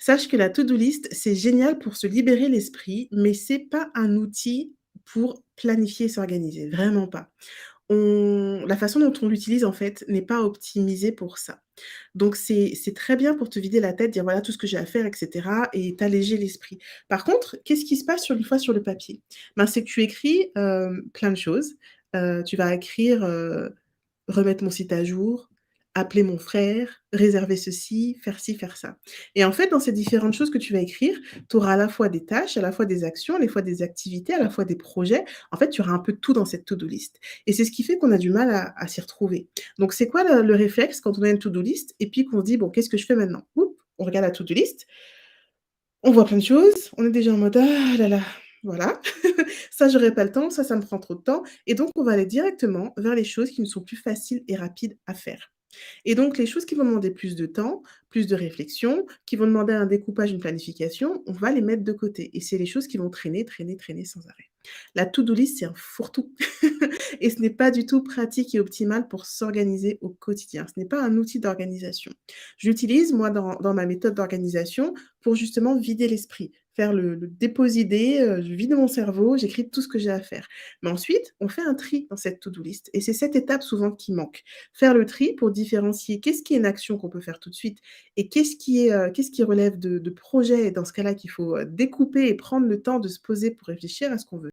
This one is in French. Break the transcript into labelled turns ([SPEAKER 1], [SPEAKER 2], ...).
[SPEAKER 1] Sache que la to-do list, c'est génial pour se libérer l'esprit, mais c'est pas un outil pour planifier et s'organiser, vraiment pas. La façon dont on l'utilise, en fait, n'est pas optimisée pour ça. Donc c'est très bien pour te vider la tête, dire: «Voilà tout ce que j'ai à faire» et cetera et t'alléger l'esprit. Par contre, qu'est-ce qui se passe une fois sur le papier? Ben, c'est que tu écris, plein de choses. Tu vas écrire, remettre mon site à jour, appeler mon frère, réserver ceci, faire ci, faire ça. Et en fait, dans ces différentes choses que tu vas écrire, tu auras à la fois des tâches, à la fois des actions, à la fois des activités, à la fois des projets. En fait, tu auras un peu de tout dans cette to-do list. Et c'est ce qui fait qu'on a du mal à s'y retrouver. Donc, c'est quoi le réflexe quand on a une to-do list et puis qu'on se dit: «Bon, qu'est-ce que je fais maintenant?» Oup, on regarde la to-do list, on voit plein de choses, on est déjà en mode: «Ah là là, voilà, ça j'aurai pas le temps, ça me prend trop de temps» et donc on va aller directement vers les choses qui nous sont plus faciles et rapides à faire. Et donc les choses qui vont demander plus de temps, plus de réflexion, qui vont demander un découpage, une planification, on va les mettre de côté et c'est les choses qui vont traîner, traîner, traîner sans arrêt. La to-do list, c'est un fourre-tout et ce n'est pas du tout pratique et optimal pour s'organiser au quotidien. Ce n'est pas un outil d'organisation. Je l'utilise moi dans ma méthode d'organisation pour justement vider l'esprit, faire le dépôt d'idées, je vide mon cerveau, j'écris tout ce que j'ai à faire. Mais ensuite, on fait un tri dans cette to-do list et c'est cette étape souvent qui manque. Faire le tri pour différencier qu'est-ce qui est une action qu'on peut faire tout de suite et qu'est-ce qui relève de projets et dans ce cas-là qu'il faut, découper et prendre le temps de se poser pour réfléchir à ce qu'on veut